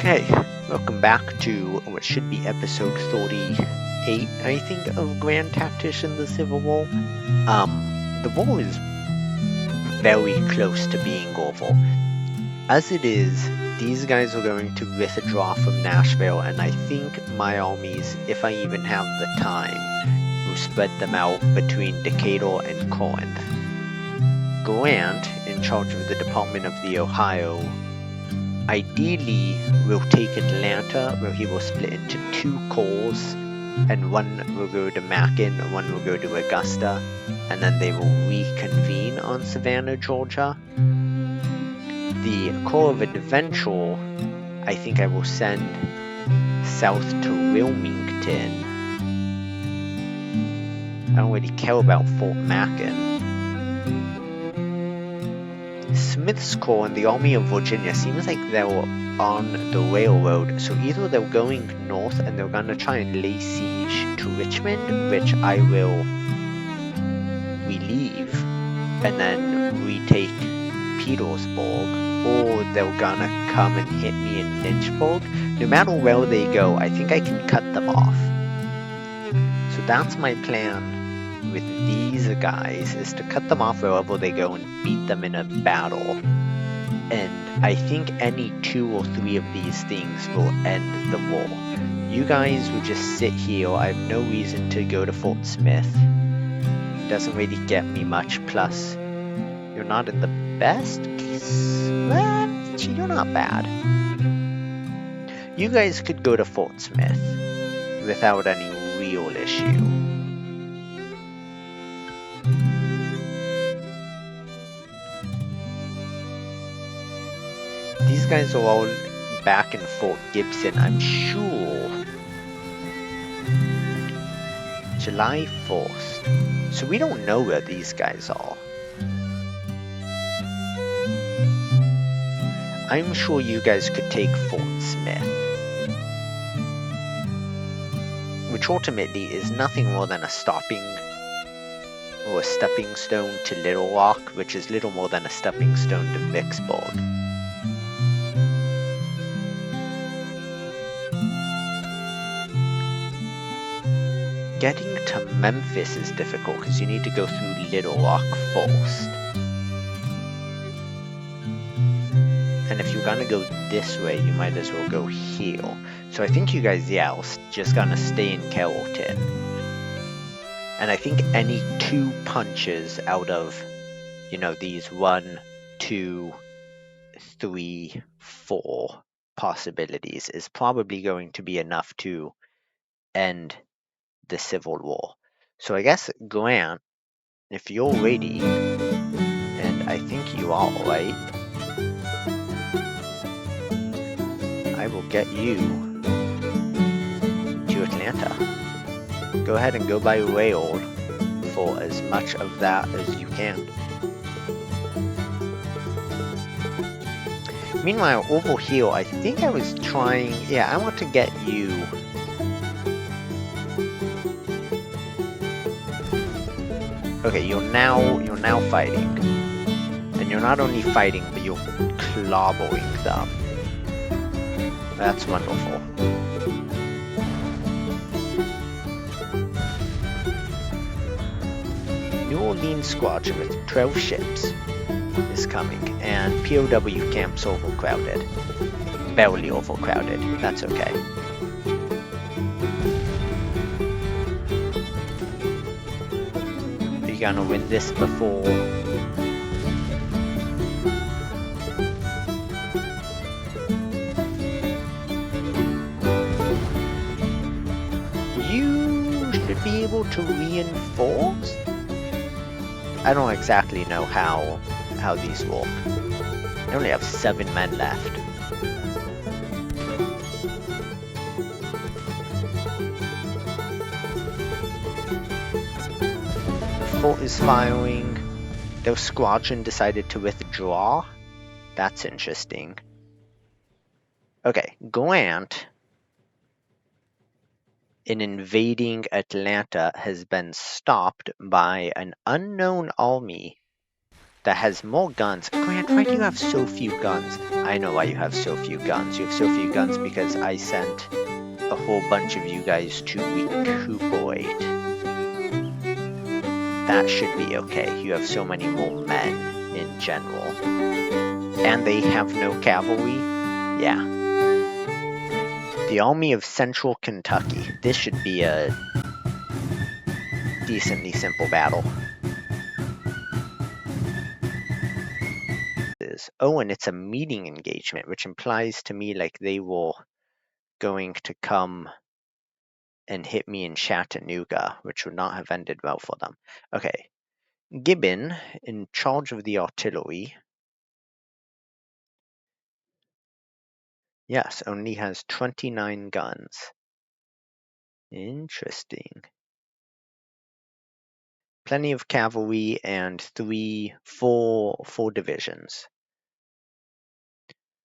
Okay, welcome back to what should be episode 38, I think, of Grand Tactician the Civil War. The war is very close to being over. As it is, these guys are going to withdraw from Nashville, and I think my armies, if I even have the time, will spread them out between Decatur and Corinth. Grant, in charge of the Department of the Ohio, ideally will take Atlanta, where he will split into two corps, and one will go to Macon, and one will go to Augusta, and then they will reconvene on Savannah, Georgia. The Corps of Adventure, I think I will send south to Wilmington. I don't really care about Fort Macon. Smith's Corps and the Army of Virginia seems like they're on the railroad, so either they're going north and they're gonna try and lay siege to Richmond, which I will relieve, and then retake Petersburg, or they're gonna come and hit me in Lynchburg. No matter where they go, I think I can cut them off. So that's my plan with these guys, is to cut them off wherever they go and beat them in a battle. And I think any 2 or 3 of these things will end the war. You guys will just sit here. I have no reason to go to Fort Smith. It doesn't really get me much, plus you're not in the best case. Well, you're not bad. You guys could go to Fort Smith without any real issue. These guys are all back in Fort Gibson, I'm sure. July 1st. So we don't know where these guys are. I'm sure you guys could take Fort Smith, which ultimately is nothing more than a stepping stone to Little Rock, which is little more than a stepping stone to Vicksburg. Getting to Memphis is difficult because you need to go through Little Rock first. And if you're gonna go this way, you might as well go here. So I think you guys, are just gonna stay in Carrollton. And I think any 2 punches out of, these 1, 2, 3, 4 possibilities is probably going to be enough to end the Civil War. So I guess, Grant, if you're ready, and I think you are, right? I will get you to Atlanta. Go ahead and go by rail for as much of that as you can. Meanwhile, over here, I think I was trying... Yeah, I want to get you... Okay, you're now fighting. And you're not only fighting, but you're clobbering them. That's wonderful. New Orleans squadron with 12 ships is coming, and POW camps overcrowded. Barely overcrowded, that's okay. Are you gonna win this before? Be able to reinforce? I don't exactly know how these work. I only have 7 men left. The fort is firing. Their squadron decided to withdraw. That's interesting. Okay, Grant, in invading Atlanta, has been stopped by an unknown army that has more guns. Grant, why do you have so few guns? I know why you have so few guns. You have so few guns because I sent a whole bunch of you guys to recuperate. That should be okay. You have so many more men in general. And they have no cavalry? Yeah. The Army of Central Kentucky. This should be a decently simple battle. Oh, and it's a meeting engagement, which implies to me like they were going to come and hit me in Chattanooga, which would not have ended well for them. Okay. Gibbon, in charge of the artillery. Yes, only has 29 guns. Interesting. Plenty of cavalry and four divisions.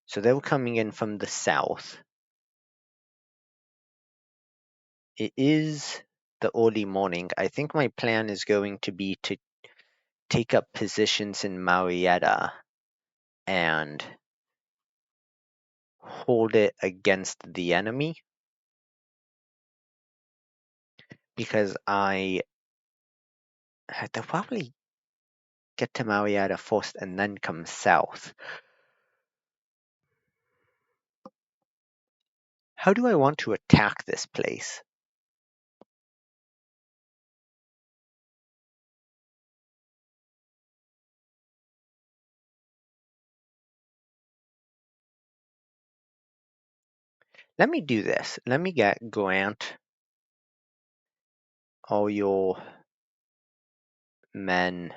So they were coming in from the south. It is the early morning. I think my plan is going to be to take up positions in Marietta and hold it against the enemy. Because they'll probably get to Marietta first and then come south. How do I want to attack this place? Let me do this. Let me get Grant all your men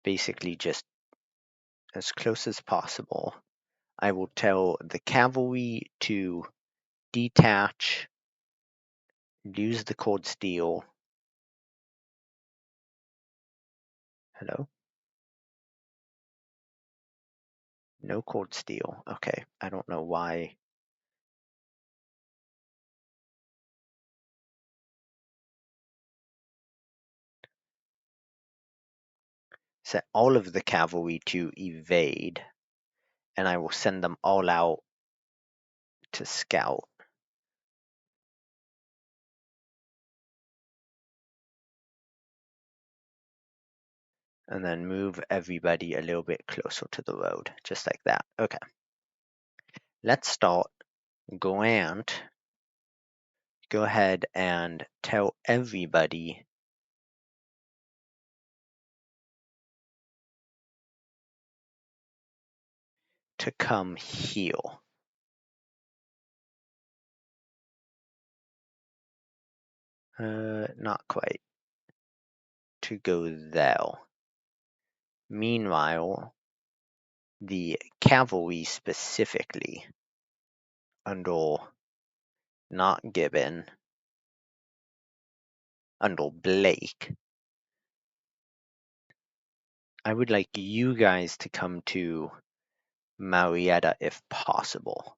basically just as close as possible. I will tell the cavalry to detach, use the cord steel. Hello? No cord steel. Okay, I don't know why. Set all of the cavalry to evade, and I will send them all out to scout. And then move everybody a little bit closer to the road, just like that. Okay. Let's start. Grant, go ahead and tell everybody to come here. Not quite. To go there. Meanwhile, the cavalry specifically, under not Gibbon, under Blake, I would like you guys to come to Marietta if possible.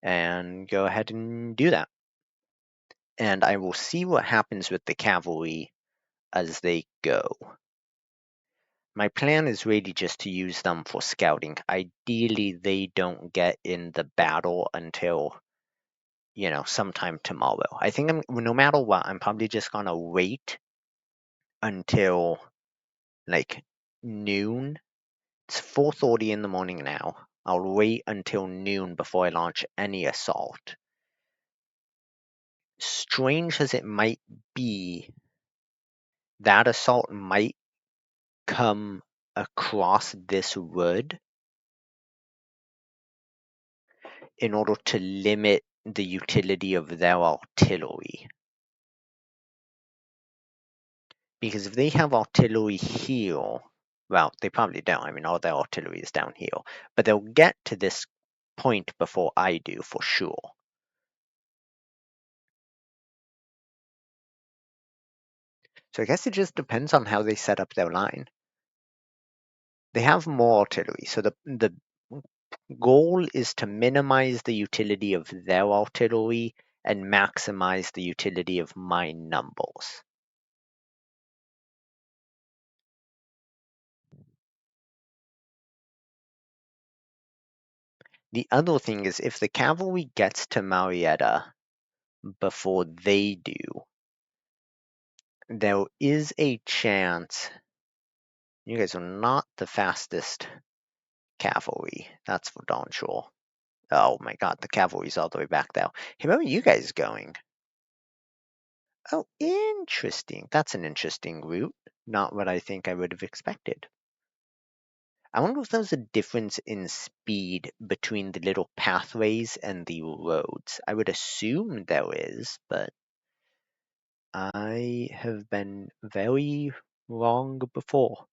And go ahead and do that. And I will see what happens with the cavalry as they go. My plan is really just to use them for scouting. Ideally, they don't get in the battle until, sometime tomorrow. I think no matter what, I'm probably just gonna wait until like noon. It's 4:30 in the morning now. I'll wait until noon before I launch any assault. Strange as it might be, that assault might come across this wood in order to limit the utility of their artillery. Because if they have artillery here, well, they probably don't. I mean, all their artillery is down here. But they'll get to this point before I do, for sure. So I guess it just depends on how they set up their line. They have more artillery, so the goal is to minimize the utility of their artillery and maximize the utility of my numbers. The other thing is if the cavalry gets to Marietta before they do, there is a chance. You guys are not the fastest cavalry, that's for darn sure. Oh my god, the cavalry's all the way back there. Hey, where are you guys going? Oh, interesting. That's an interesting route. Not what I think I would have expected. I wonder if there's a difference in speed between the little pathways and the roads. I would assume there is, but I have been very wrong before.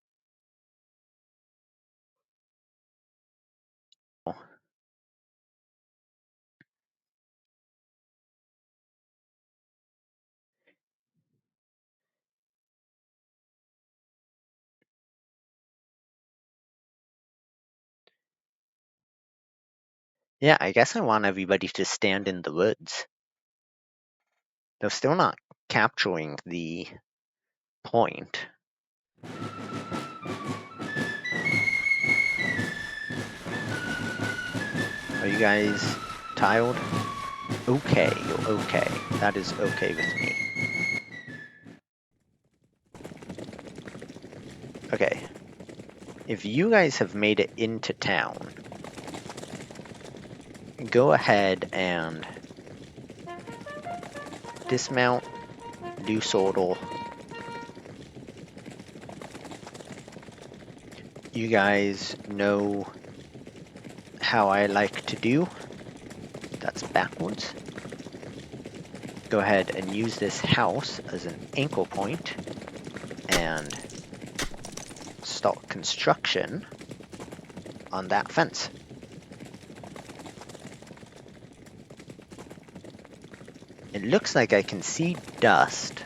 Yeah, I guess I want everybody to stand in the woods. They're still not capturing the point. Are you guys tired? Okay, you're okay. That is okay with me. Okay. If you guys have made it into town, go ahead and dismount, loose order. You guys know how I like to do. That's backwards. Go ahead and use this house as an anchor point and start construction on that fence. It looks like I can see dust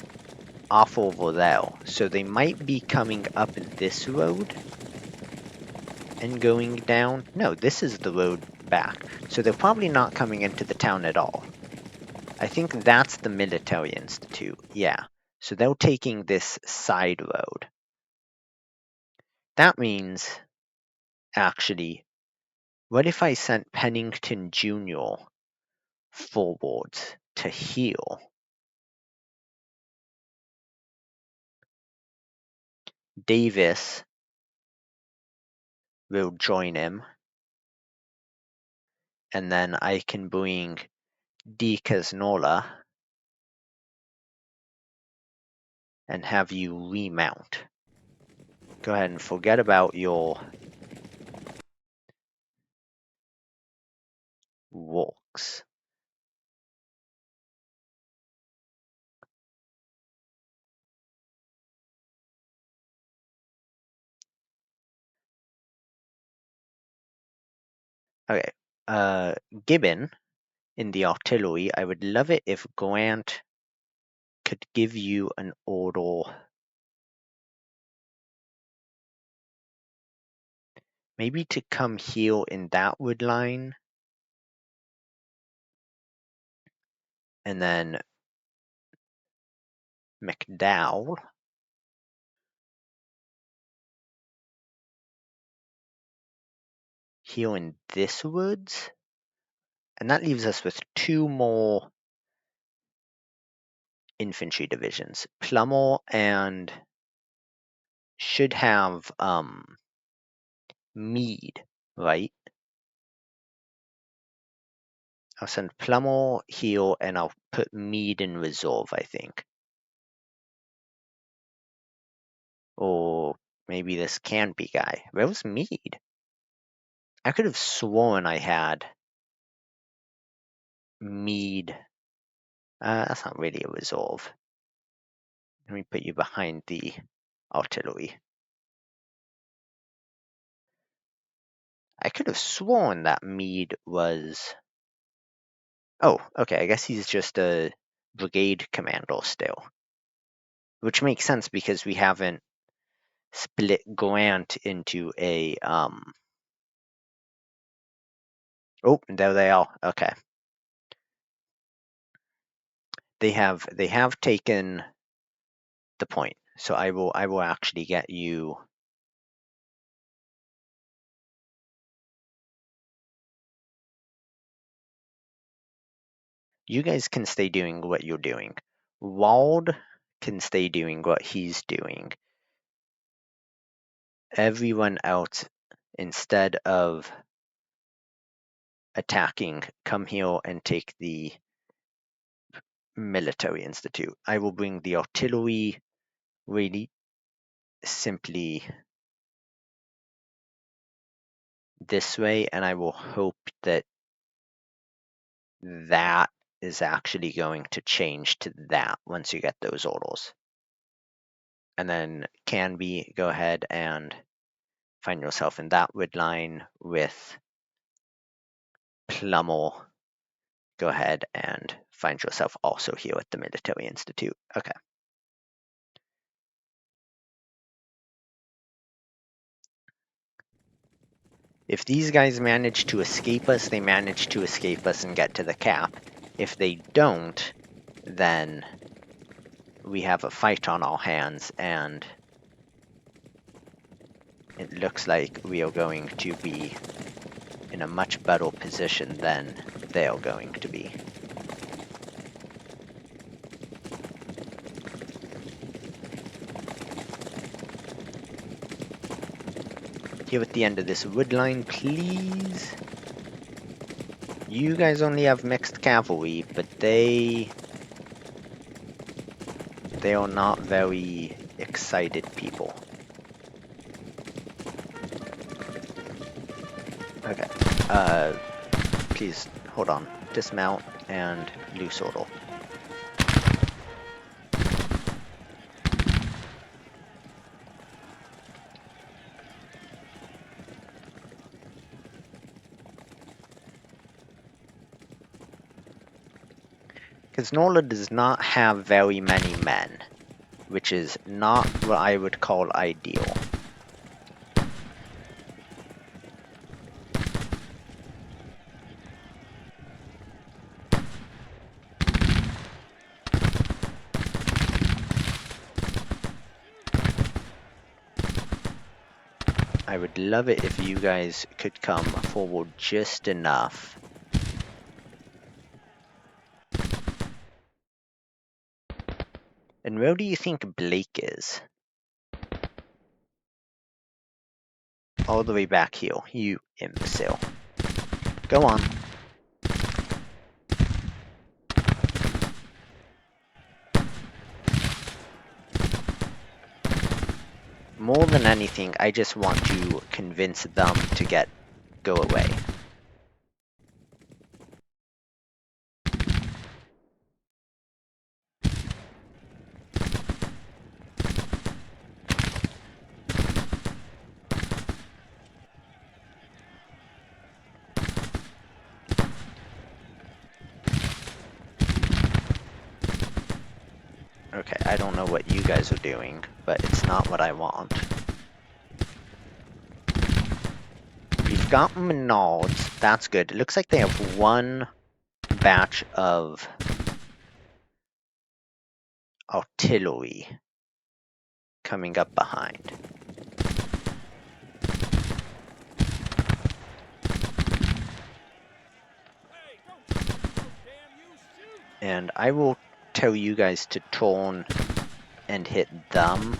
off over there, so they might be coming up this road and going down. No, this is the road back, so they're probably not coming into the town at all. I think that's the military institute, yeah. So they're taking this side road. That means, actually, what if I sent Pennington Jr. forwards to heal? Davis will join him, and then I can bring DeCasnola and have you remount. Go ahead and forget about your walks. Okay, Gibbon in the artillery, I would love it if Grant could give you an order. Maybe to come heal in that wood line. And then McDowell. Heal in this woods. And that leaves us with 2 more infantry divisions. Plummer and should have Meade, right? I'll send Plummer, heal, and I'll put Meade in reserve, I think. Or maybe this Canby guy. Where was Meade? I could have sworn I had Meade. That's not really a resolve. Let me put you behind the artillery. I could have sworn that Meade was... Oh, okay, I guess he's just a brigade commander still. Which makes sense because we haven't split Grant into a... Oh, there they are. Okay. They have taken the point. So I will actually get you... You guys can stay doing what you're doing. Wald can stay doing what he's doing. Everyone else, instead of attacking, come here and take the military institute. I will bring the artillery really simply this way, and I will hope that that is actually going to change to that once you get those orders. And then Canby, go ahead and find yourself in that wood line with Plummer. Go ahead and find yourself also here at the Military Institute. Okay. If these guys manage to escape us, they manage to escape us and get to the cap. If they don't, then we have a fight on our hands, and it looks like we are going to be in a much better position than they are going to be. Here at the end of this wood line, please. You guys only have mixed cavalry, but they are not very excited people. Okay. Please hold on. Dismount and loose order. Because Nola does not have very many men, which is not what I would call ideal. I would love it if you guys could come forward just enough. And where do you think Blake is? All the way back here, you imbecile. Go on. More than anything, I just want to convince them to go away. Okay, I don't know what you guys are doing, but it's not what I want. We've got Menards, that's good. It looks like they have one batch of artillery coming up behind. And I will tell you guys to turn and hit them.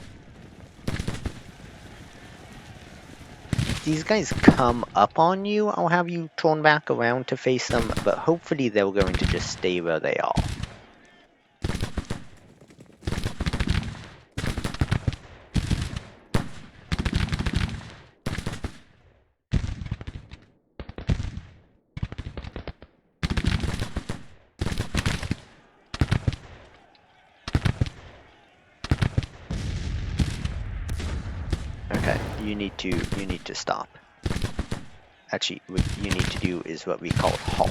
If these guys come up on you, I'll have you turn back around to face them, but hopefully they're going to just stay where they are. Okay, you need to stop. Actually, what you need to do is what we call halt.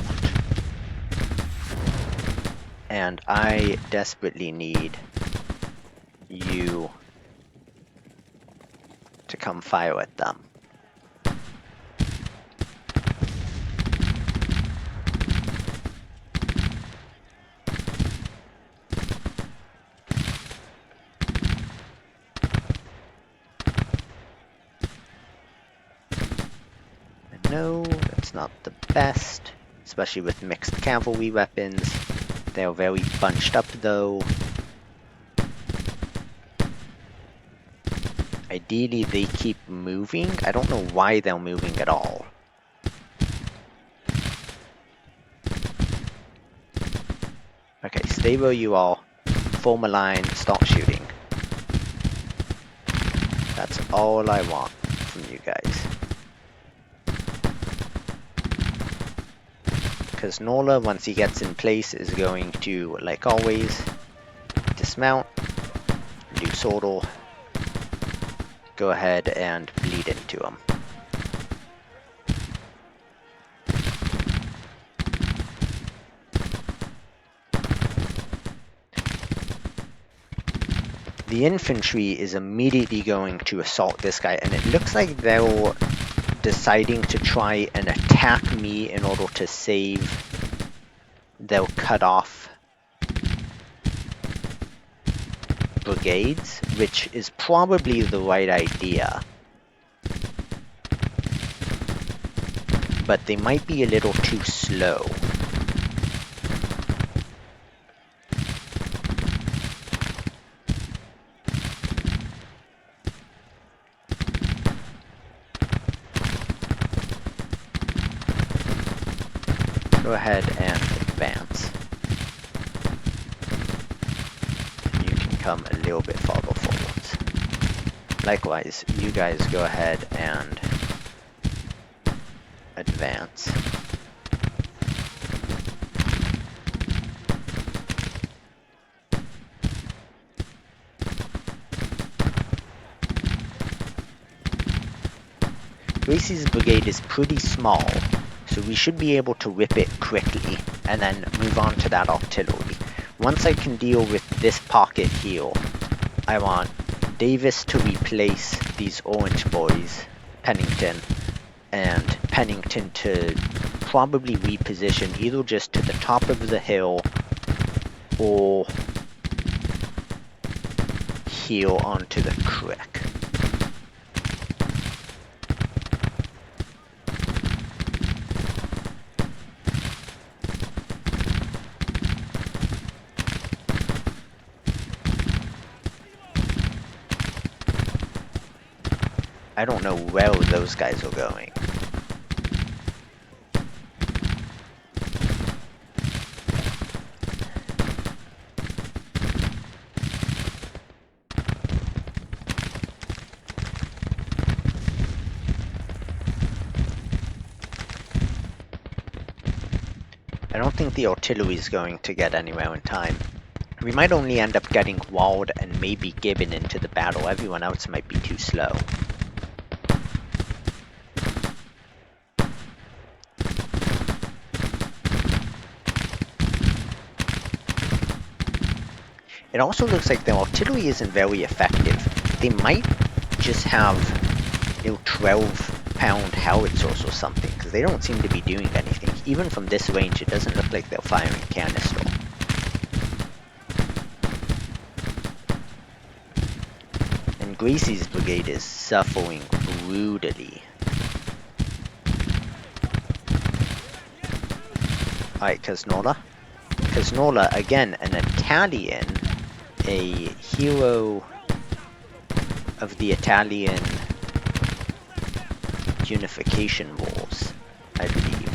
And I desperately need you to come fire at them. No, that's not the best, especially with mixed cavalry weapons. They're very bunched up though. Ideally they keep moving. I don't know why they're moving at all. Okay, stay where you are. Form a line, start shooting. That's all I want from you guys. Because Nola, once he gets in place, is going to, like always, dismount, do Sortal, go ahead and bleed into him. The infantry is immediately going to assault this guy, and it looks like they're deciding to try and attack me in order to save. They'll cut off brigades, which is probably the right idea. But they might be a little too slow. Go ahead and advance. You can come a little bit farther forwards. Likewise, you guys go ahead and advance. Gracie's brigade is pretty small, so we should be able to whip it quickly, and then move on to that artillery. Once I can deal with this pocket here, I want Davis to replace these orange boys, Pennington, and Pennington to probably reposition either just to the top of the hill, or here onto the creek. I don't know where those guys are going. I don't think the artillery is going to get anywhere in time. We might only end up getting Wald and maybe Gibbon into the battle. Everyone else might be too slow. It also looks like the artillery isn't very effective. They might just have, 12-pound howitzers or something, because they don't seem to be doing anything. Even from this range, it doesn't look like they're firing canister. And Gracie's brigade is suffering brutally. Alright, Casnola. Casnola, again, an Italian, a hero of the Italian unification wars, I believe.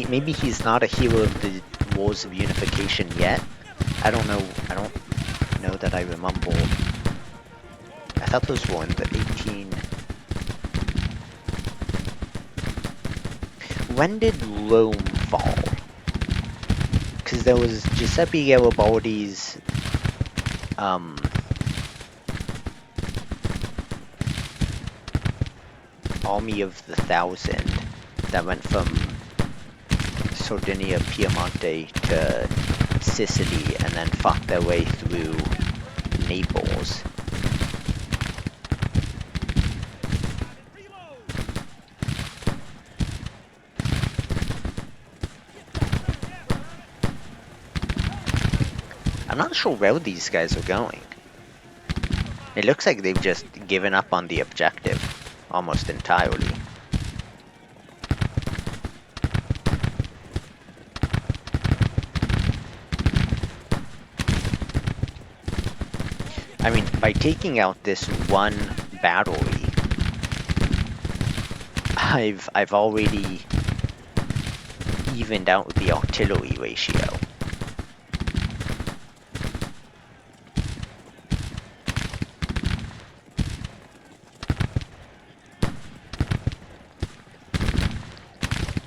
Maybe he's not a hero of the wars of unification yet. I don't know. I don't know that I remember. I thought those were in the 18. When did Rome fall? Because there was Giuseppe Garibaldi's Army of the Thousand that went from Sardinia, Piemonte to Sicily and then fought their way through Naples. I'm not sure where these guys are going. It looks like they've just given up on the objective almost entirely. I mean, by taking out this one battery, I've already evened out the artillery ratio.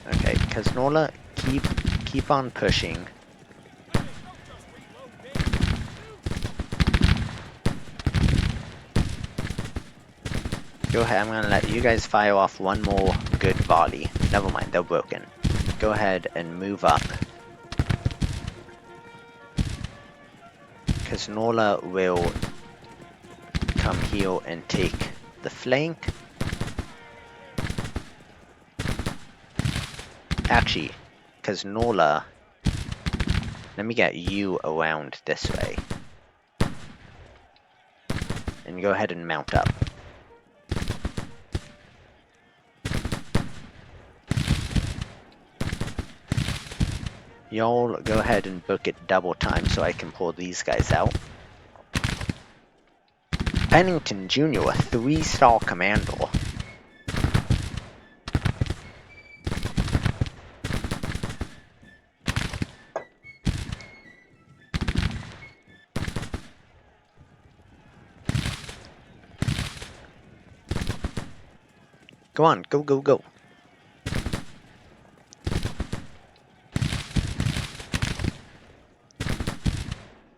Okay, Kaznola, keep on pushing. Go ahead, I'm gonna let you guys fire off one more good volley. Never mind, they're broken. Go ahead and move up. Kaznola will come here and take the flank. Actually, Kaznola, let me get you around this way. And go ahead and mount up. Y'all go ahead and book it double time so I can pull these guys out. Pennington Jr., a 3-star commander. Go on, go, go, go.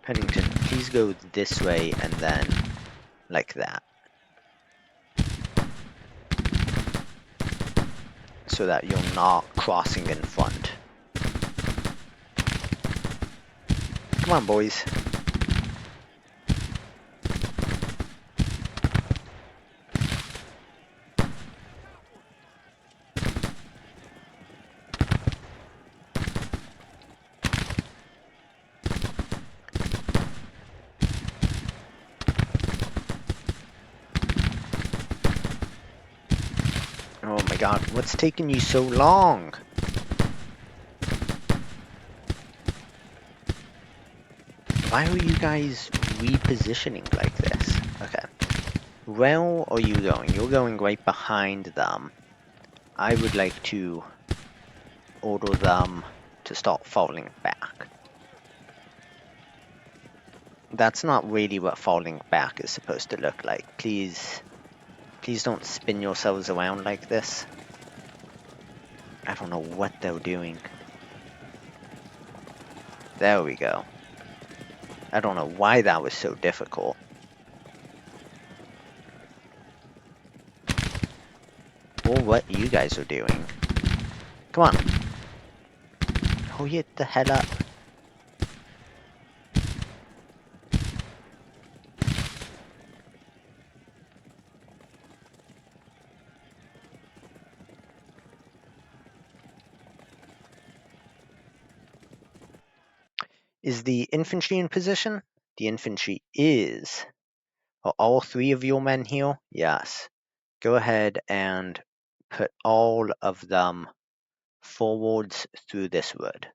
Pennington, please go this way and then like that. So that you're not crossing in front. Come on, boys. Oh my god, what's taking you so long? Why are you guys repositioning like this? Okay. Where are you going? You're going right behind them. I would like to order them to start falling back. That's not really what falling back is supposed to look like. Please don't spin yourselves around like this. I don't know what they're doing. There we go. I don't know why that was so difficult. Or what you guys are doing. Come on. Hurry it the hell up. Is the infantry in position? The infantry is. Are all 3 of your men here? Yes. Go ahead and put all of them forwards through this wood.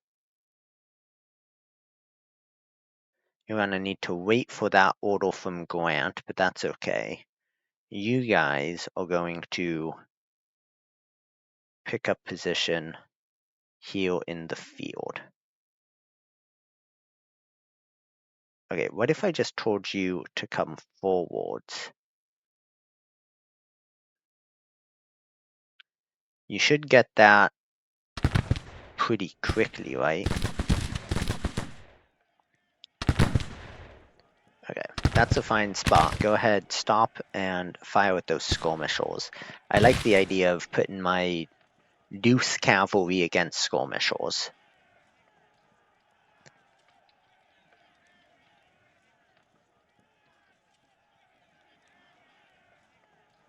You're gonna need to wait for that order from Grant, but that's okay. You guys are going to pick up position here in the field. Okay, what if I just told you to come forwards? You should get that pretty quickly, right? Okay, that's a fine spot. Go ahead, stop, and fire with those skirmishers. I like the idea of putting my Deuce cavalry against skirmishers.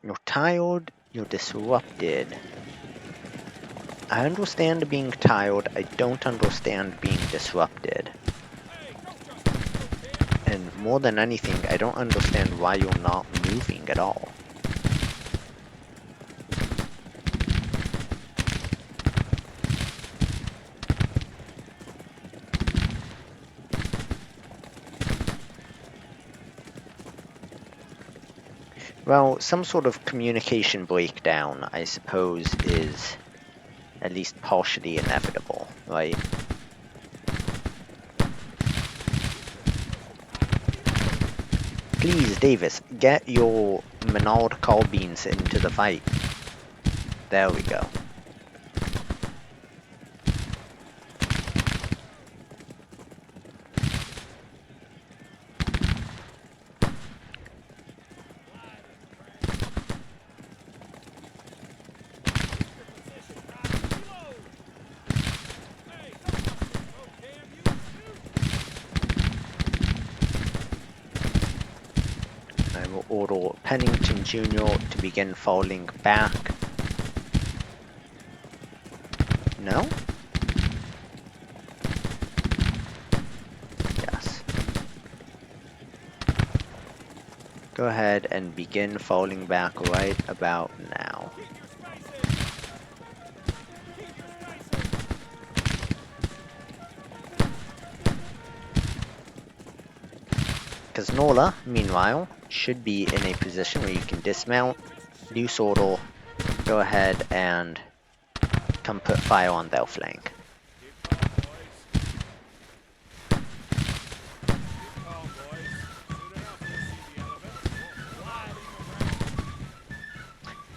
You're tired, you're disrupted. I understand being tired, I don't understand being disrupted. And more than anything, I don't understand why you're not moving at all. Well, some sort of communication breakdown, I suppose, is at least partially inevitable, right? Please, Davis, get your Menard carbines into the fight. There we go. I will order Pennington Jr. to begin falling back. No? Yes. Go ahead and begin falling back right about now. Because Nola, meanwhile, should be in a position where you can dismount, loose order, go ahead and come put fire on their flank.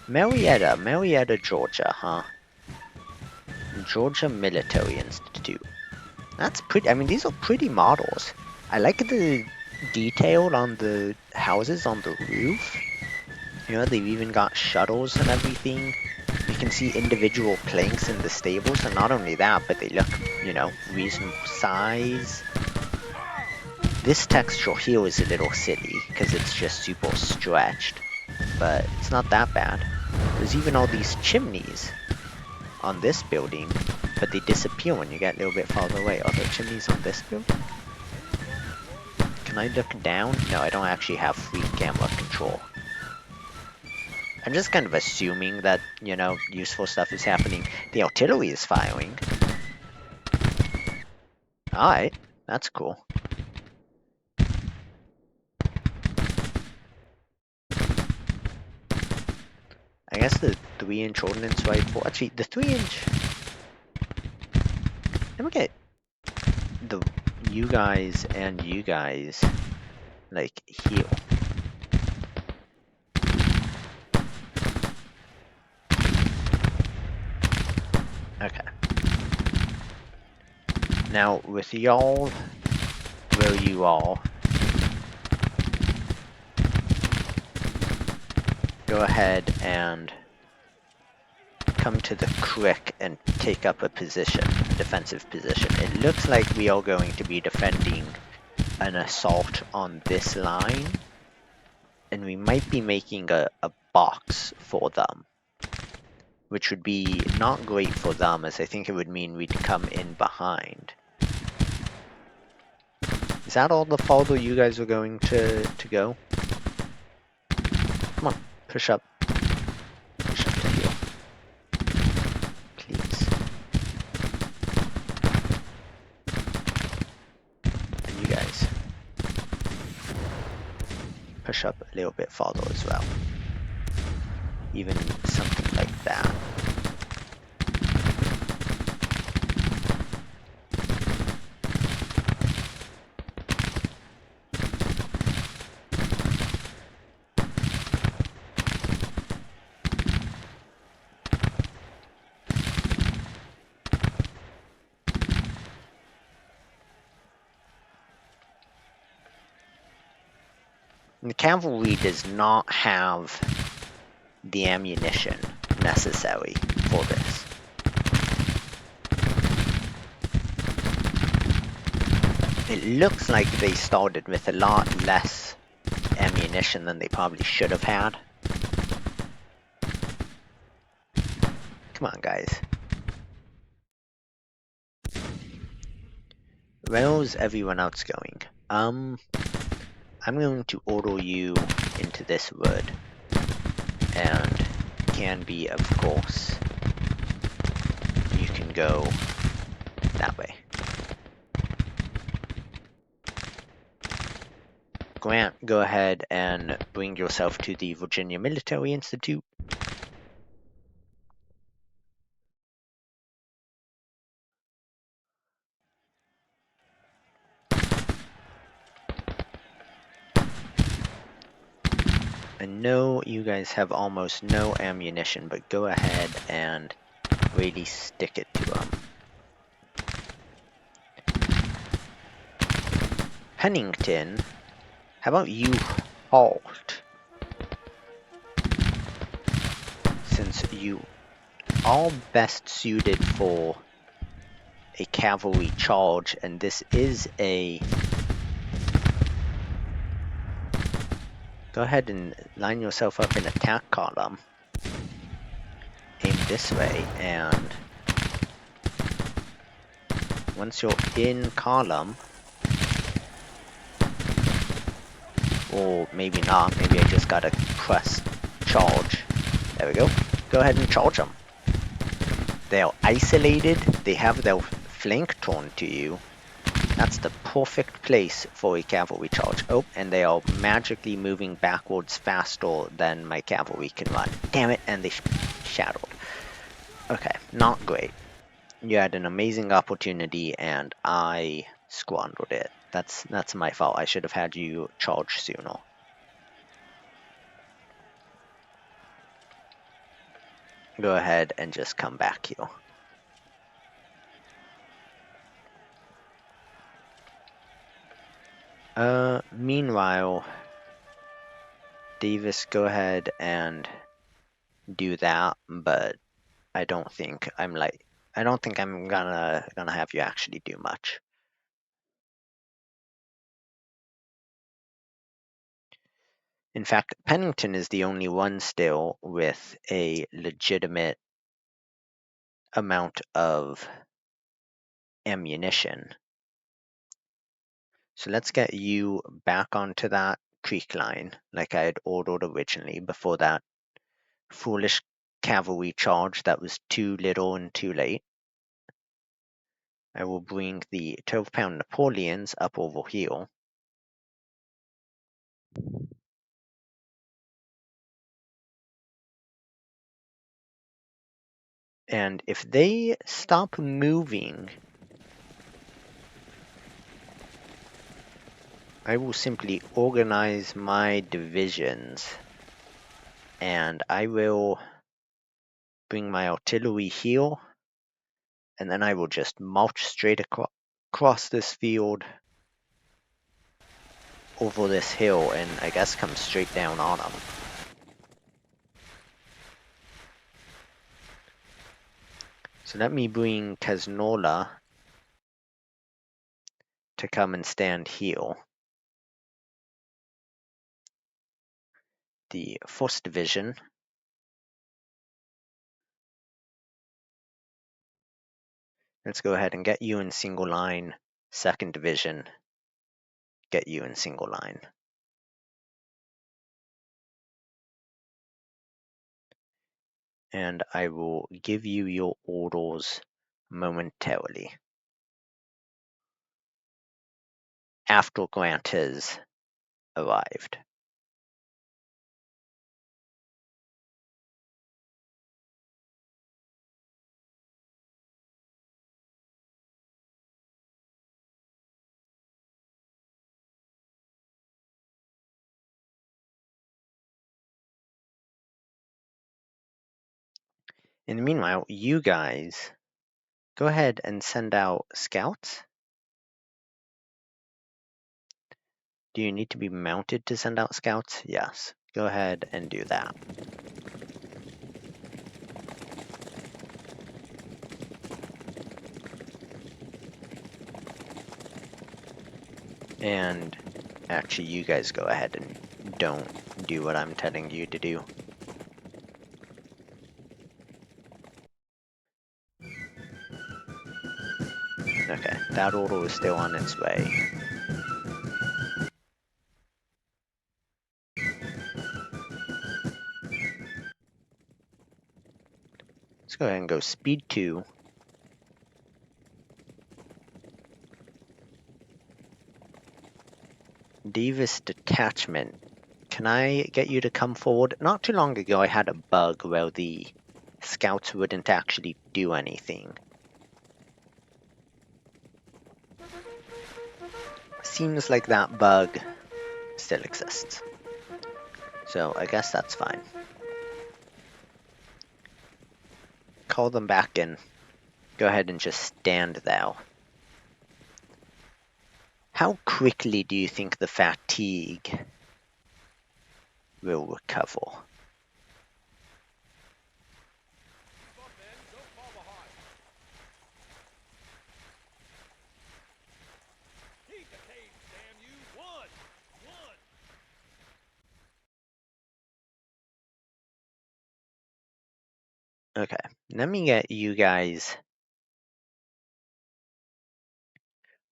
Marietta, Georgia, huh? Georgia Military Institute. That's pretty, I mean, these are pretty models. I like the detail on the houses on the roof. You know, they've even got shuttles and everything. You can see individual planks in the stables, and not only that, but they look, you know, reasonable size. This texture here is a little silly, because it's just super stretched, but it's not that bad. There's even all these chimneys on this building, but they disappear when you get a little bit farther away. Are there chimneys on this building? Can I look down? No, I don't actually have free camera control. I'm just kind of assuming that, you know, useful stuff is happening. The artillery is firing. Alright, that's cool. I guess the 3-inch ordnance rifle. Actually, the 3-inch. Let me get you guys and you guys, like, here. Okay. Now, with y'all, will you all go ahead and come to the creek and take up a position, a defensive position. It looks like we are going to be defending an assault on this line, and we might be making a box for them, which would be not great for them, as I think it would mean we'd come in behind. Is that all the farther you guys are going to go? Come on, push up. Push up to here. Please. And you guys. Push up a little bit farther as well. Even something like that. The cavalry does not have the ammunition necessary for this. It looks like they started with a lot less ammunition than they probably should have had. Come on, guys. Where's everyone else going? I'm going to order you into this wood, and can be, of course, you can go that way. Grant, go ahead and bring yourself to the Virginia Military Institute. I know you guys have almost no ammunition, but go ahead and really stick it to them. Pennington, how about you halt? Since you are best suited for a cavalry charge, and this is a... Go ahead and line yourself up in attack column. Aim this way, and once you're in column, or maybe not, maybe I just gotta press charge. There we go. Go ahead and charge them. They are isolated, they have their flank torn to you. That's the perfect place for a cavalry charge. Oh, and they are magically moving backwards faster than my cavalry can run. Damn it, and they shattered. Okay, not great. You had an amazing opportunity, and I squandered it. That's my fault. I should have had you charge sooner. Go ahead and just come back here. Meanwhile, Davis, go ahead and do that, but I don't think I'm gonna have you actually do much. In fact, Pennington is the only one still with a legitimate amount of ammunition. So let's get you back onto that creek line like I had ordered originally before that foolish cavalry charge that was too little and too late. I will bring the 12-pound Napoleons up over here. And if they stop moving, I will simply organize my divisions, and I will bring my artillery here, and then I will just march straight across this field over this hill, and I guess come straight down on them. So let me bring Casnola to come and stand here. The 1st Division. Let's go ahead and get you in single line. 2nd Division. Get you in single line. And I will give you your orders momentarily. After Grant has arrived. In the meanwhile, you guys go ahead and send out scouts. Do you need to be mounted to send out scouts? Yes. Go ahead and do that. And actually, you guys go ahead and don't do what I'm telling you to do. Okay, that order is still on its way. Let's go ahead and go speed 2. Davis detachment. Can I get you to come forward? Not too long ago I had a bug where the scouts wouldn't actually do anything. Seems like that bug still exists. So I guess that's fine. Call them back in. Go ahead and just stand there. How quickly do you think the fatigue will recover? Okay, let me get you guys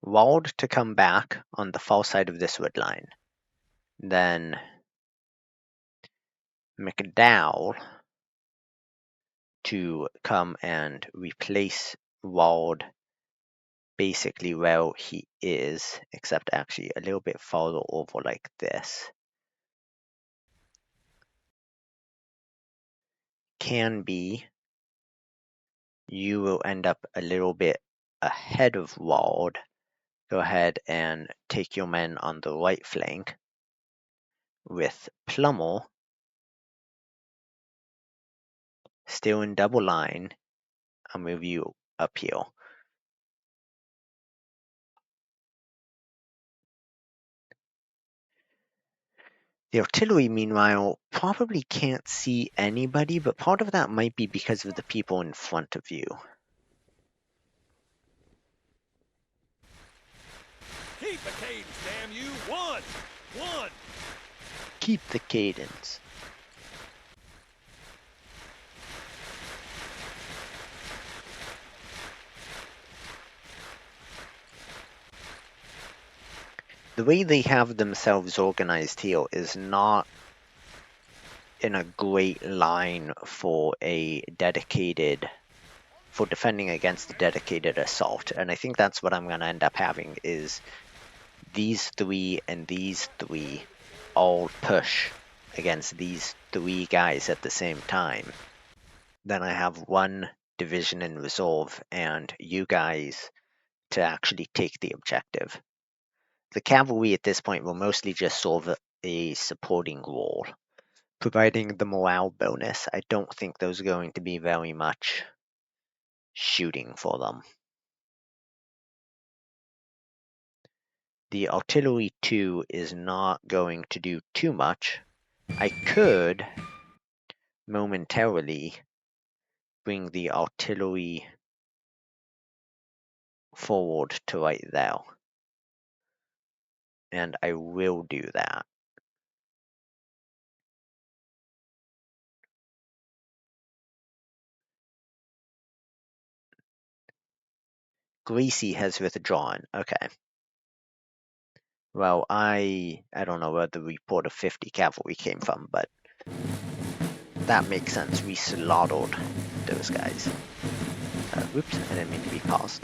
walled to come back on the far side of this wood line. Then McDowell to come and replace Wald basically where he is, except actually a little bit farther over like this. Can be you will end up a little bit ahead of Wald. Go ahead and take your men on the right flank with Plummer still in double line. I'll move you up here. The artillery, meanwhile, probably can't see anybody, but part of that might be because of the people in front of you. Keep the cadence, damn you! One! Keep the cadence. The way they have themselves organized here is not in a great line for defending against a dedicated assault, and I think that's what I'm going to end up having is these 3 and these 3 all push against these 3 guys at the same time. Then I have 1 division in reserve and you guys to actually take the objective. The cavalry at this point will mostly just serve a supporting role. Providing the morale bonus, I don't think there's going to be very much shooting for them. The artillery 2 is not going to do too much. I could momentarily bring the artillery forward to right there. And I will do that. Gracie has withdrawn. Okay. Well, I don't know where the report of 50 cavalry came from, but that makes sense. We slaughtered those guys. Whoops, I didn't mean to be paused.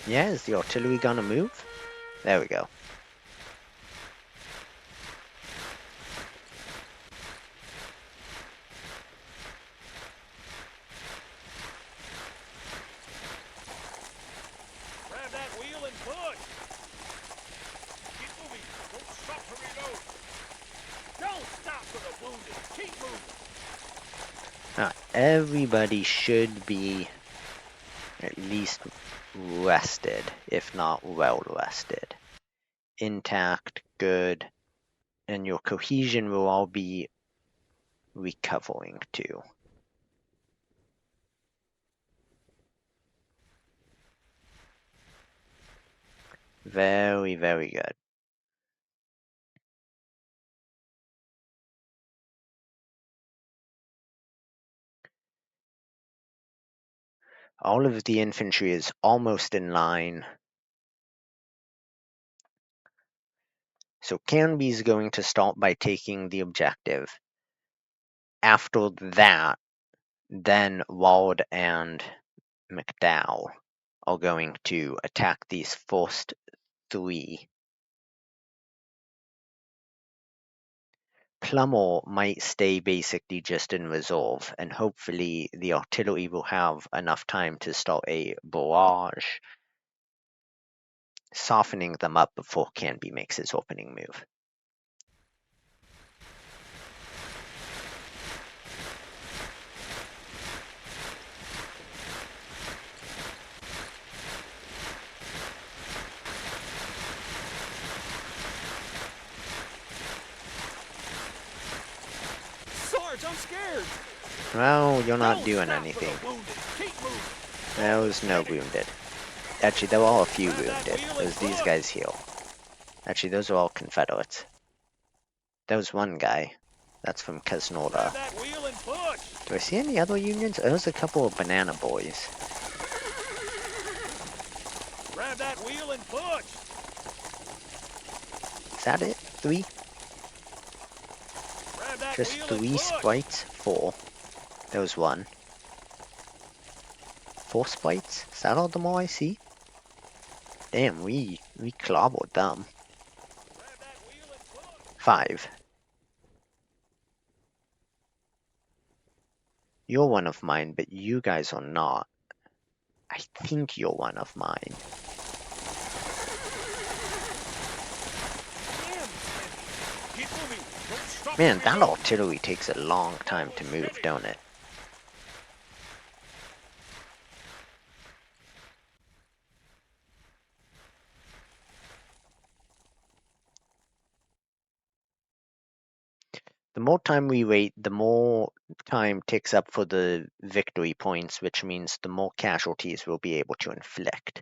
Yeah, is the artillery gonna move? There we go. Grab that wheel and push! Keep moving! Don't stop to reload! Don't stop for the wounded! Keep moving! Everybody should be at least rested, if not well rested. Intact, good, and your cohesion will all be recovering too. Very, very good. All of the infantry is almost in line. So Canby's going to start by taking the objective. After that, then Wald and McDowell are going to attack these first 3. Plummer might stay basically just in reserve, and hopefully the artillery will have enough time to start a barrage, softening them up before Canby makes his opening move. Sarge, I'm scared. Well, you're not Don't doing stop for anything. the wounded. Keep moving. There was no wounded. Actually, there were all a few Grab that wounded. wheel It and was these push. guys here. Actually, those are all Confederates. There was one guy. That's from Grab Casnorda. that wheel and push. Do I see any other Unions? There was a couple of Banana Boys. Grab that wheel and push. Is that it? 3? Grab that Just wheel 3 and push. sprites? 4. There was 1. 4 sprites? Is that all the more I see? Damn, we clobbered them. Grab that wheel and push. 5. You're one of mine, but you guys are not. I think you're one of mine. Damn, keep moving. Don't stop Man, to that reload. artillery takes a long time to move, don't it? The more time we wait, the more time ticks up for the victory points, which means the more casualties we'll be able to inflict.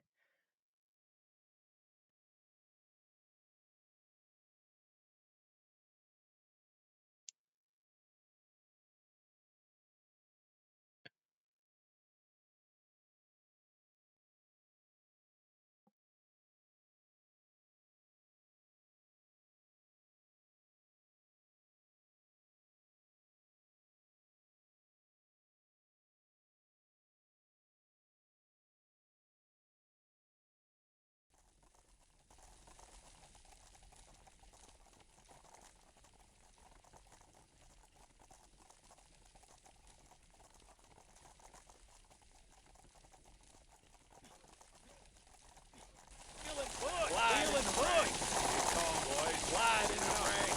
Wheel and push. Wheel and push. Keep calm, boys. Slide in the rank.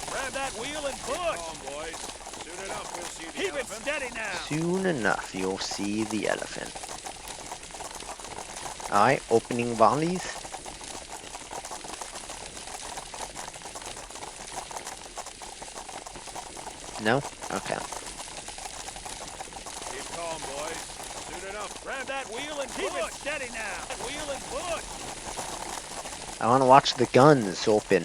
Grab that wheel and push. Calm, boys. Soon enough, we'll see the Keep elephant. It steady now. Soon enough, you'll see the elephant. Alright, opening volleys. No? Okay. Keep calm, boys. Soon enough. Grab that wheel and keep it steady now. That wheel and push. I want to watch the guns open.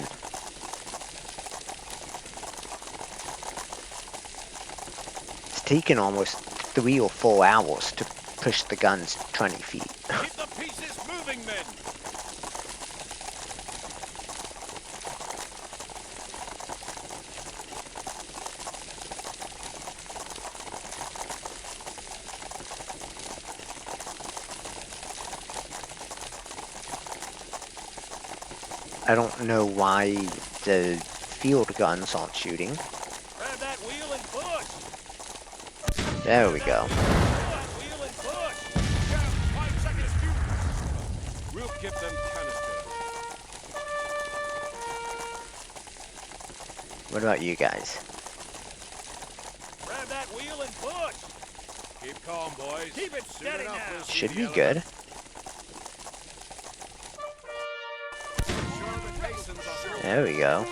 It's taken almost 3 or 4 hours to push the guns 20 feet. Keep the pieces moving, men. I don't know why the field guns aren't shooting. Grab that wheel and push. There we go. Grab that wheel and push. Yeah, 5 seconds to. We'll give them canister. What about you guys? Grab that wheel and push. Keep calm, boys. Keep it steady now. We'll see Should the be element. good. Sherman Masons are through. There we go.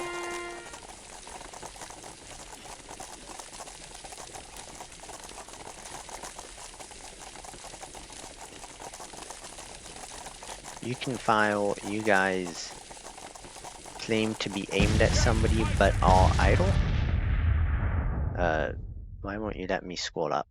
You can file, you guys claim to be aimed at somebody but are idle? Why won't you let me scroll up?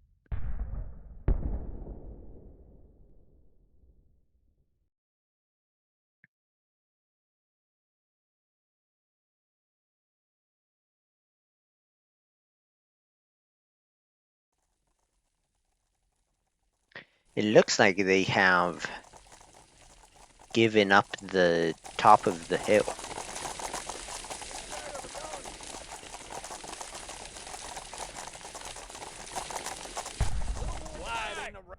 It looks like they have given up the top of the hill. Slide in the ra-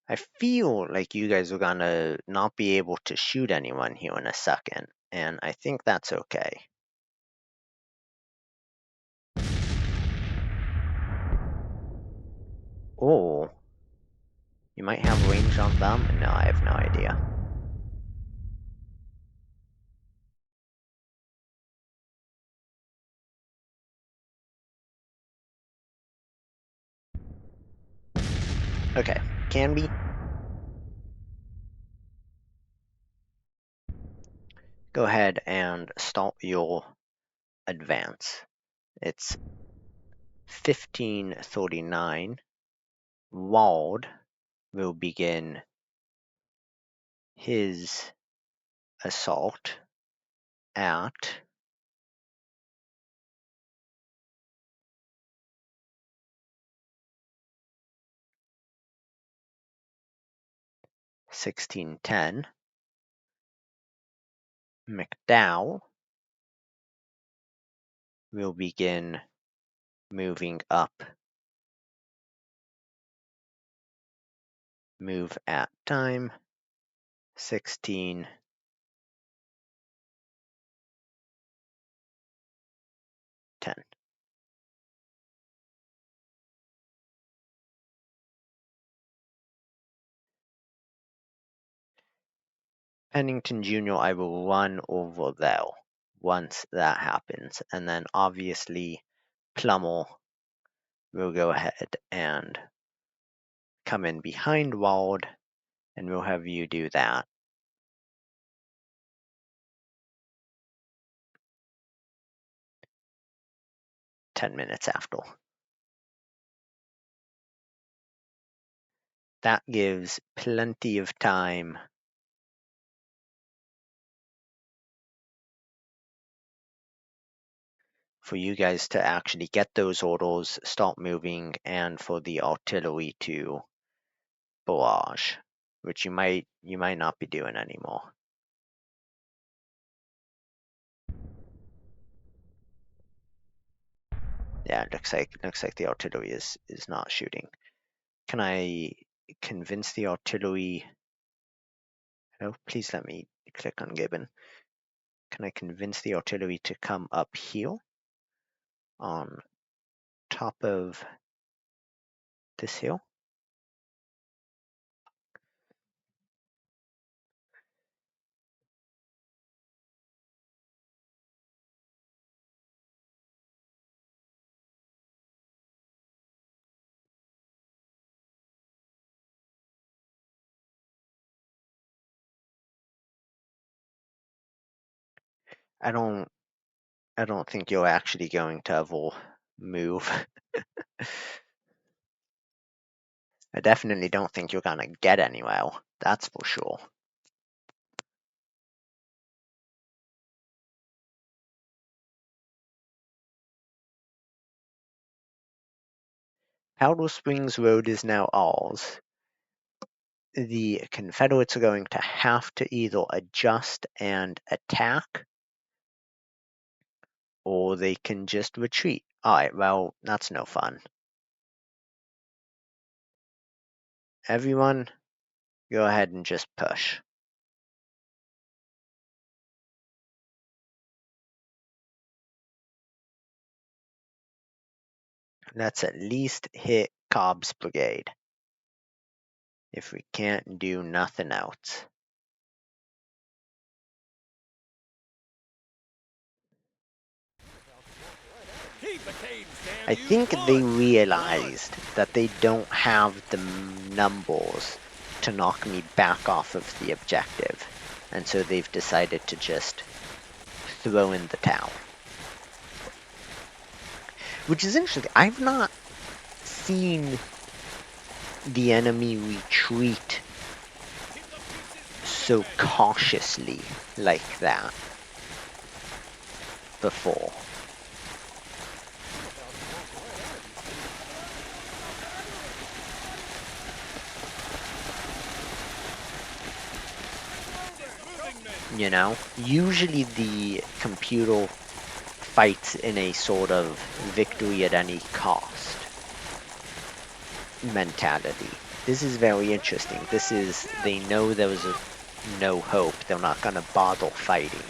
I feel like you guys are gonna not be able to shoot anyone here in a second, and I think that's okay. Oh, you might have range on them? No, I have no idea. Okay, can be. Go ahead and start your advance. It's 1539. Wald will begin his assault at 1610. McDowell will begin moving up. Move at time 1610. Pennington Jr. I will run over there once that happens, and then obviously Plummer will go ahead and come in behind Wald, and we'll have you do that. "10 minutes after." That gives plenty of time for you guys to actually get those orders, start moving, and for the artillery to barrage, which you might not be doing anymore. Yeah, it looks like the artillery is not shooting. Can I convince the artillery? No, please let me click on Gibbon. Can I convince the artillery to come up here on top of this hill? I don't think you're actually going to ever move. I definitely don't think you're gonna get anywhere. That's for sure. Powder Springs Road is now ours. The Confederates are going to have to either adjust and attack, or they can just retreat. Alright, well, that's no fun. Everyone, go ahead and just push. Let's at least hit Cobb's brigade. If we can't do nothing else. Keep the cadence, damn I you. think One, they realized that they don't have the numbers to knock me back off of the objective, and so they've decided to just throw in the towel. Which is interesting. I've not seen the enemy retreat so cautiously like that before. You know, usually the computer fights in a sort of victory at any cost mentality. This is very interesting. This is, they know there was no hope. They're not going to bother fighting.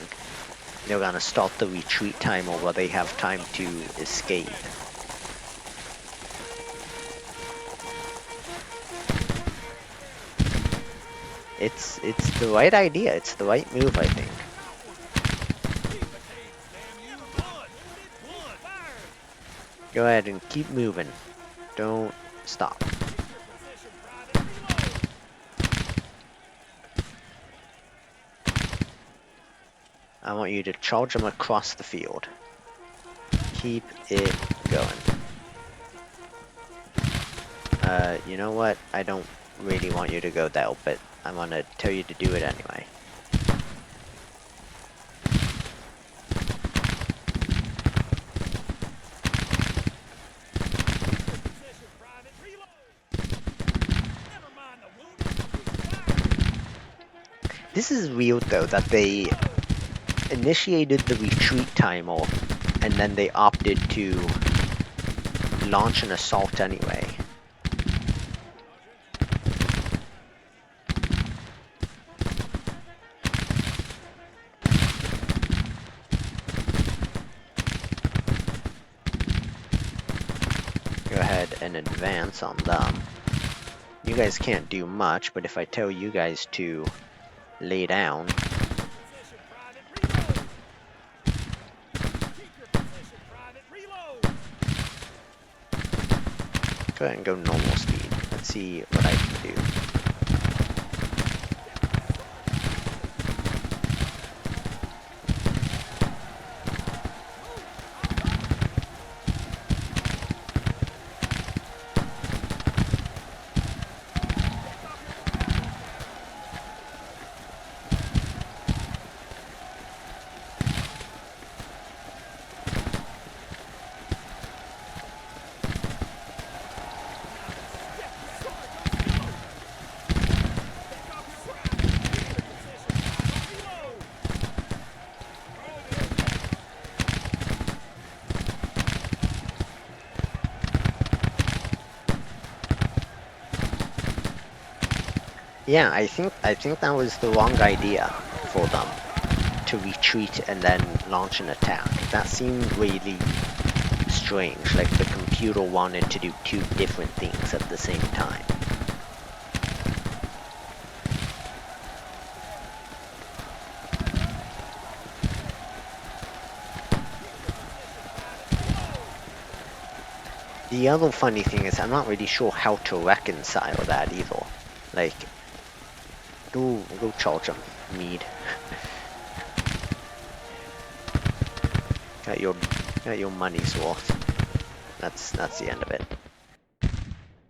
They're going to start the retreat timer where they have time to escape. It's the right idea. It's the right move, I think. Go ahead and keep moving. Don't stop. I want you to charge them across the field. Keep it going. You know what? I don't really want you to go there, but I want to tell you to do it anyway. This is weird though, that they initiated the retreat timer and then they opted to launch an assault anyway. Go ahead and advance on them. You guys can't do much, but if I tell you guys to lay down, go ahead and go normal speed. Let's see what I can do. Yeah, I think that was the wrong idea for them, to retreat and then launch an attack. That seemed really strange, like the computer wanted to do two different things at the same time. The other funny thing is I'm not really sure how to reconcile that either. Like, go charge them, Mead. Got your money's worth. That's the end of it.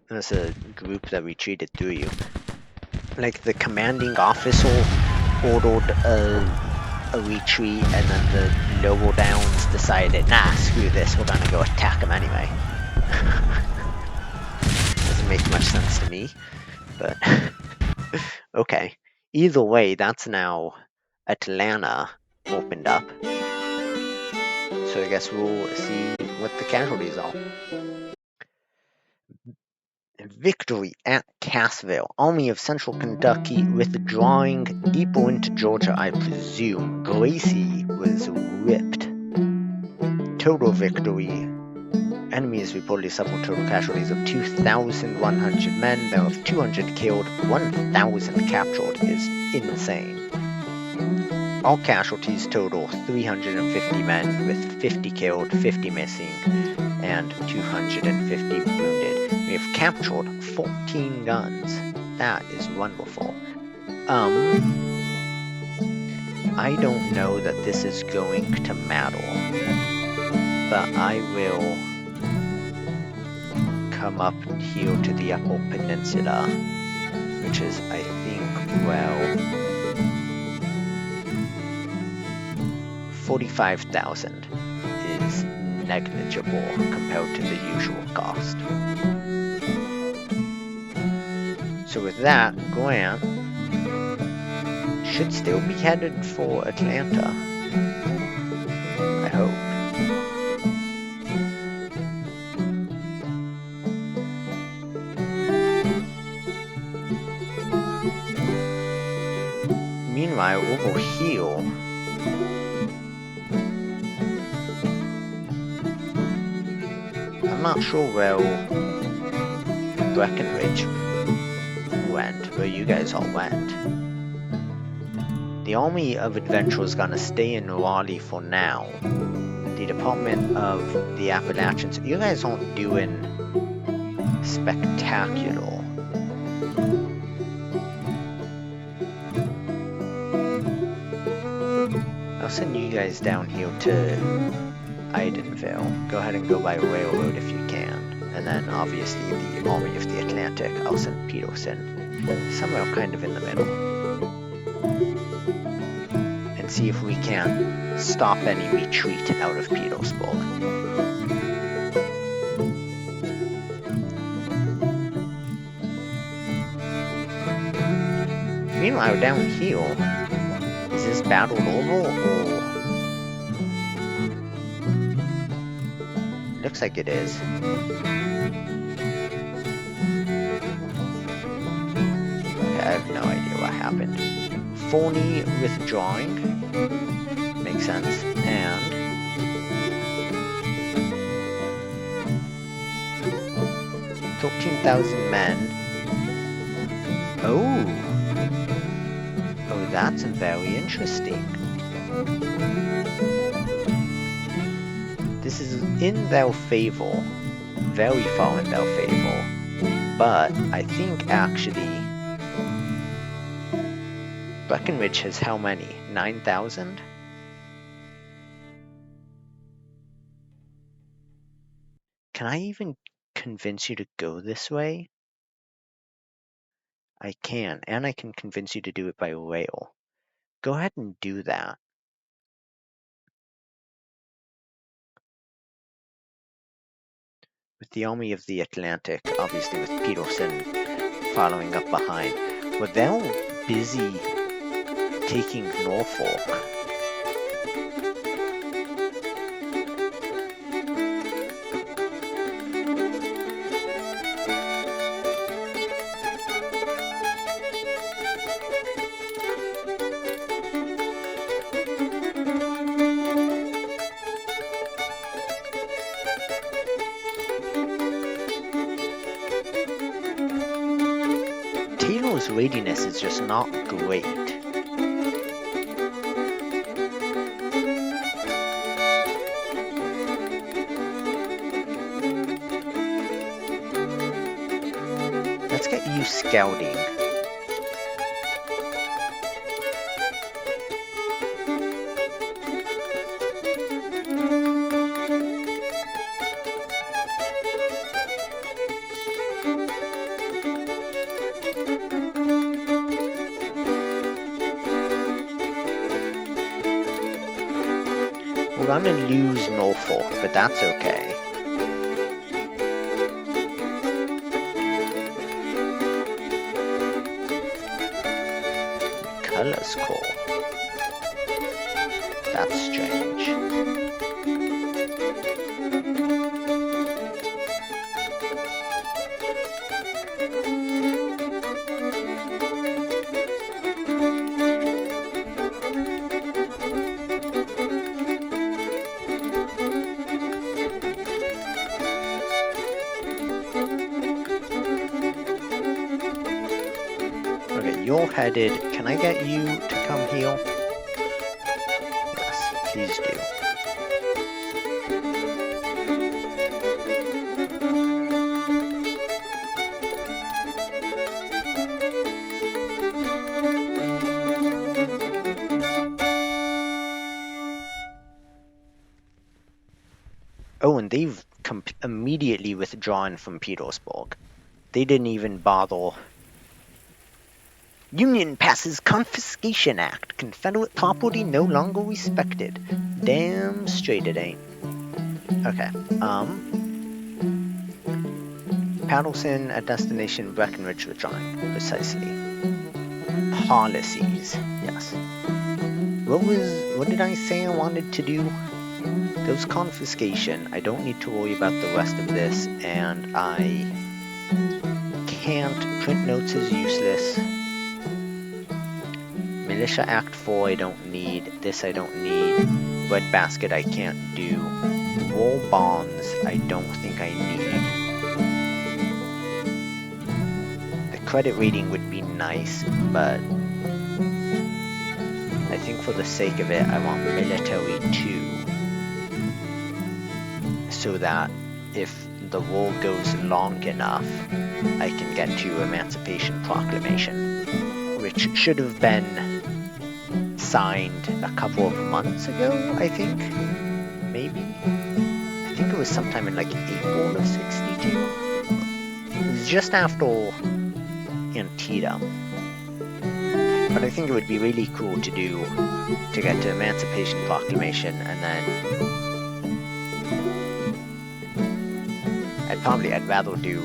There's a group that retreated through you. Like the commanding officer ordered a retreat, and then the lower downs decided, nah, screw this, we're gonna go attack them anyway. Doesn't make much sense to me, but okay. Either way, that's now Atlanta opened up. so I guess we'll see what the casualties are. Victory at Cassville. Army of Central Kentucky withdrawing deeper into Georgia, I presume. Gracie was ripped. Total victory. Enemy has reportedly suffered total casualties of 2,100 men, thereof 200 killed, 1,000 captured is insane. All casualties total 350 men, with 50 killed, 50 missing, and 250 wounded. We have captured 14 guns. That is wonderful. I don't know that this is going to matter, but I will come up here to the Upper Peninsula, which is, I think, well, 45,000 is negligible compared to the usual cost. So with that, Grant should still be headed for Atlanta, I hope. Meanwhile, over here, I'm not sure where Breckenridge went, where you guys all went. The Army of Adventure is gonna stay in Raleigh for now. The Department of the Appalachians, you guys aren't doing spectacular. I'll send you guys down here to Idenville. Go ahead and go by railroad if you can. And then obviously the Army of the Atlantic, I'll send Peterson somewhere kind of in the middle. And see if we can stop any retreat out of Petersburg. Meanwhile, down here, is this battle over, or... Looks like it is. Okay, I have no idea what happened. Forney withdrawing. Makes sense. And... 13,000 men. Oh! Oh, that's very interesting. This is in their favor, very far in their favor, but I think actually Breckenridge has how many? 9,000? Can I even convince you to go this way? I can, and I can convince you to do it by rail. Go ahead and do that. With the Army of the Atlantic, obviously with Peterson following up behind. Well, they're busy taking Norfolk. Taylor's readiness is just not great. Let's get you scouting. We're gonna lose Norfolk, but that's okay. Colors call. That's strange. you're headed. Can I get you to come heal? Yes, please do. Oh, and they've immediately withdrawn from Petersburg. They didn't even bother. Union passes Confiscation Act. Confederate property no longer respected. Damn straight it ain't. Okay, Paddleton at destination Breckenridge withdrawing. Precisely. Policies. Yes. What did I say I wanted to do? There's confiscation. I don't need to worry about the rest of this, and I can't. Print notes is useless. Militia Act 4 I don't need. This I don't need. Bread basket I can't do. War bonds I don't think I need. The credit rating would be nice, but I think for the sake of it I want military 2. So that if the war goes long enough, I can get to Emancipation Proclamation, which should have been signed a couple of months ago, I think. Maybe. I think it was sometime in like April of 62. It was just after Antietam. But I think it would be really cool to do, to get to Emancipation Proclamation, and then I'd rather do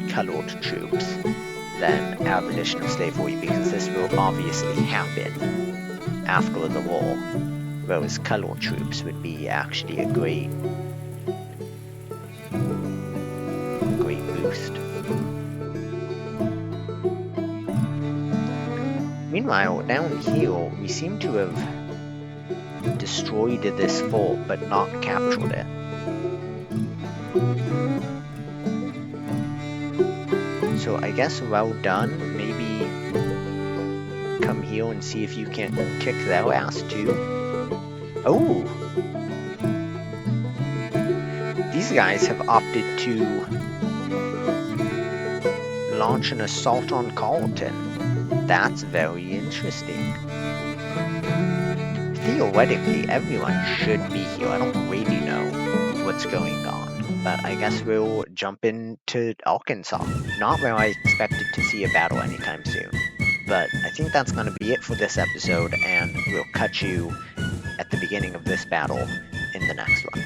colored troops than abolition of slavery, because this will obviously happen after the war, whereas colored troops would be actually a great boost. Meanwhile, down here, we seem to have destroyed this fort but not captured it. So I guess well done. Maybe come here and see if you can kick their ass too. Oh! These guys have opted to launch an assault on Carleton. That's very interesting. Theoretically, everyone should be here. I don't really know what's going on. But I guess we'll jump into Arkansas. Not where I expected to see a battle anytime soon. But I think that's going to be it for this episode, and we'll catch you at the beginning of this battle in the next one.